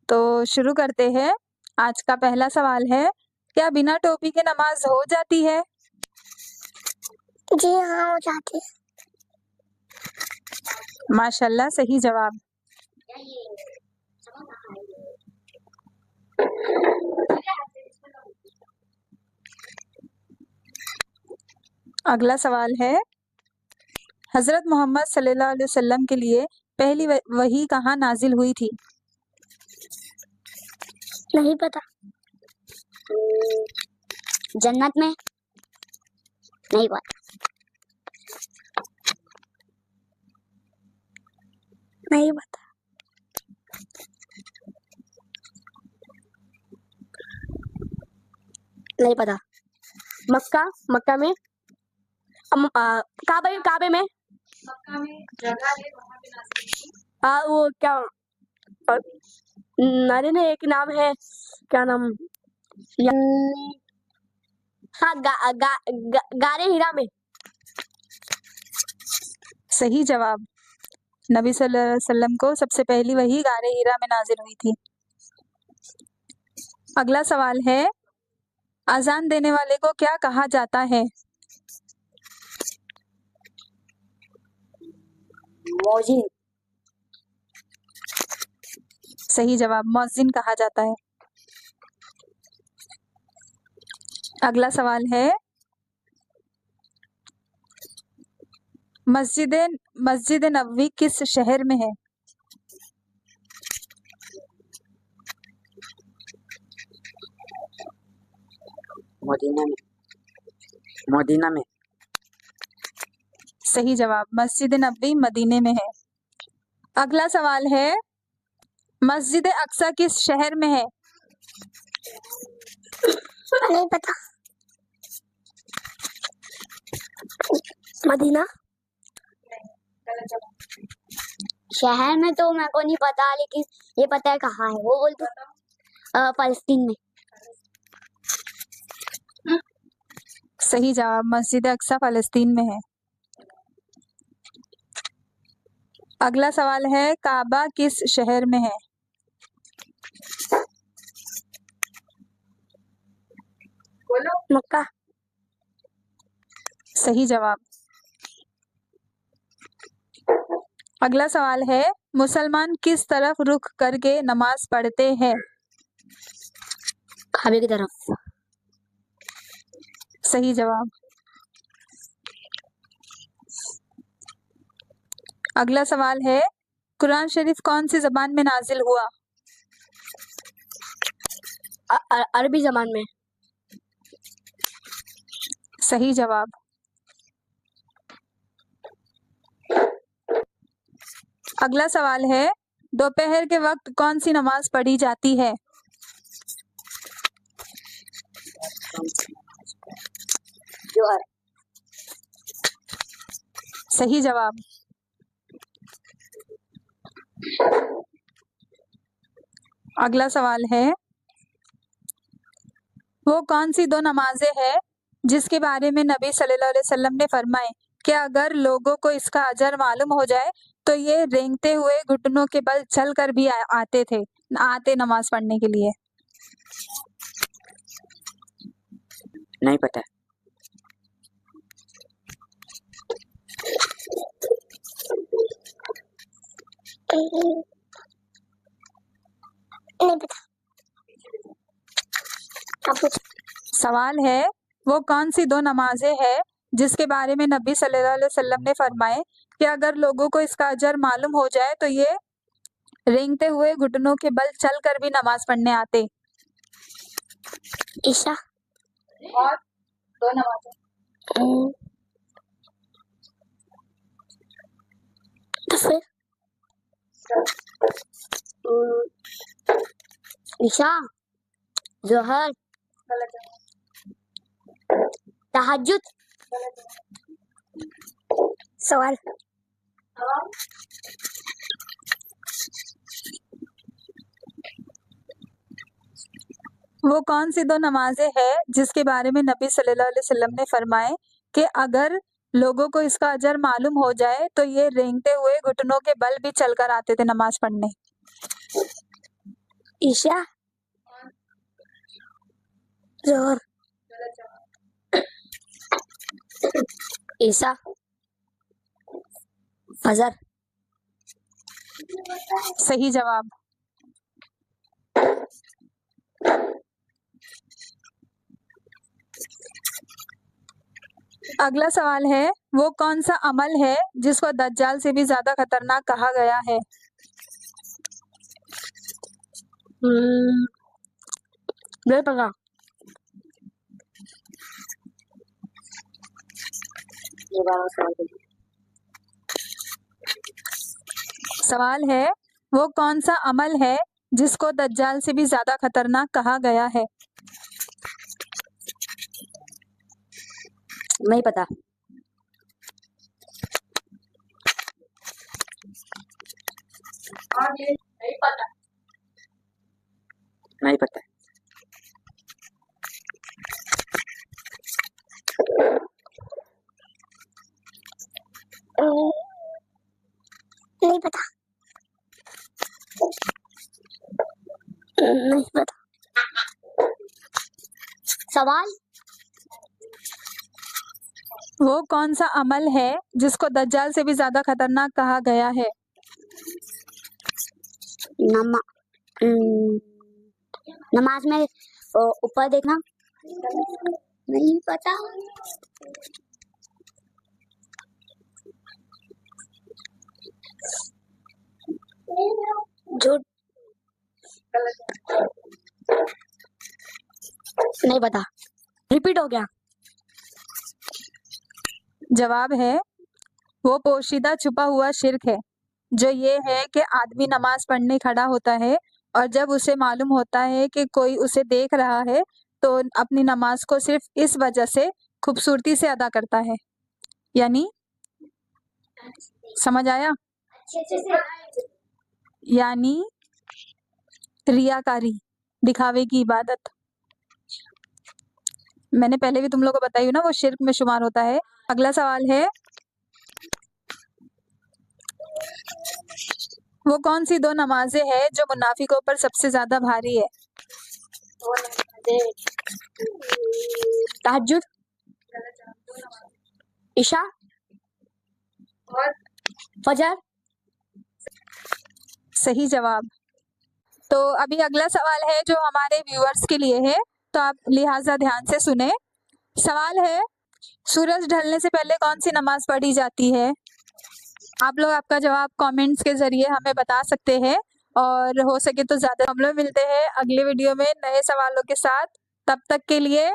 तो शुरू करते हैं। आज का पहला सवाल है, क्या बिना टोपी के नमाज हो जाती है? जी हाँ, हो जाती है। माशाल्लाह, सही जवाब। अगला सवाल है, हजरत मोहम्मद सल्लल्लाहु अलैहि वसल्लम के लिए पहली वही कहाँ नाजिल हुई थी? नहीं पता। जन्नत में? नहीं पता। नहीं पता। नहीं पता। मक्का में काबे में मक्का में जगह है, वहाँ पे नाजिल हुई। वो क्या अरे ने एक नाम है, क्या नाम हाँ गारे हीरा में। सही जवाब। नबी सल्लल्लाहु अलैहि वसल्लम को सबसे पहली वही गारे हीरा में नाजिल हुई थी। अगला सवाल है, अजान देने वाले को क्या कहा जाता है? मौजिन। सही जवाब, मौजिन कहा जाता है। अगला सवाल है, मस्जिद नबवी किस शहर में है? मदीना में। सही जवाब, मस्जिद नबवी मदीने में है। अगला सवाल है, मस्जिद अक्सा किस शहर में है? नहीं पता। मदीना। शहर में तो मेरे को नहीं पता, लेकिन ये पता है कहाँ है। वो बोल तो फलस्तीन में। सही जवाब, मस्जिद अक्सा फलस्तीन में है। अगला सवाल है, काबा किस शहर में है? बोलो। मक्का। सही जवाब। अगला सवाल है, मुसलमान किस तरफ रुख करके नमाज पढ़ते हैं? काबे की तरफ। सही जवाब। अगला सवाल है, कुरान शरीफ कौन सी जबान में नाजिल हुआ? अरबी जबान में। सही जवाब। अगला सवाल है, दोपहर के वक्त कौन सी नमाज पढ़ी जाती है? जोहर। सही जवाब। अगला सवाल है, वो कौन सी दो नमाजें हैं जिसके बारे में नबी सल्लल्लाहु अलैहि वसल्लम ने फरमाए कि अगर लोगों को इसका अजर मालूम हो जाए तो ये रेंगते हुए घुटनों के बल चल कर भी आते नमाज पढ़ने के लिए? नहीं पता। नहीं पता। सवाल है, वो कौन सी दो नमाजें हैं जिसके बारे में नबी सल्लल्लाहु अलैहि वसल्लम ने फरमाए कि अगर लोगों को इसका अजर मालूम हो जाए तो ये रेंगते हुए घुटनों के बल चल कर भी नमाज पढ़ने आते? ईशा। और दो नमाजें तो फिर ईशा, जोहर, तहज्जुद। सवाल। वो कौन सी दो नमाजें हैं जिसके बारे में नबी सल्लल्लाहु अलैहि वसल्लम ने फरमाए कि अगर लोगों को इसका अजर मालूम हो जाए तो ये रेंगते हुए घुटनों के बल भी चलकर आते थे नमाज पढ़ने? ईशा, जोहर, ईसा, फजर। सही जवाब। अगला सवाल है, वो कौन सा अमल है जिसको दज्जाल से भी ज्यादा खतरनाक कहा गया है? नहीं पता। सवाल है, वो कौन सा अमल है जिसको दज्जाल से भी ज्यादा खतरनाक कहा गया है? नहीं पता। नहीं पता। नहीं पता। नहीं पता। सवाल, वो कौन सा अमल है जिसको दज्जाल से भी ज्यादा खतरनाक कहा गया है? नमाज में ऊपर देखना। नहीं पता। झूठ। नहीं पता। रिपीट हो गया। जवाब है, वो पोशीदा छुपा हुआ शिर्क है, जो ये है कि आदमी नमाज पढ़ने खड़ा होता है और जब उसे मालूम होता है कि कोई उसे देख रहा है तो अपनी नमाज को सिर्फ इस वजह से खूबसूरती से अदा करता है। यानी समझ आया? यानी रियाकारी, दिखावे की इबादत। मैंने पहले भी तुम लोगों को बताई हूँ ना, वो शिर्क में शुमार होता है। अगला सवाल है, वो कौन सी दो नमाजें हैं जो मुनाफिकों पर सबसे ज्यादा भारी है? तहज्जुद, इशा, फजर। सही जवाब। तो अभी अगला सवाल है जो हमारे व्यूअर्स के लिए है, तो आप लिहाजा ध्यान से सुने। सवाल है, सूरज ढलने से पहले कौन सी नमाज पढ़ी जाती है? आप लोग आपका जवाब कमेंट्स के जरिए हमें बता सकते हैं और हो सके तो ज्यादा। हम लोग मिलते हैं अगले वीडियो में नए सवालों के साथ। तब तक के लिए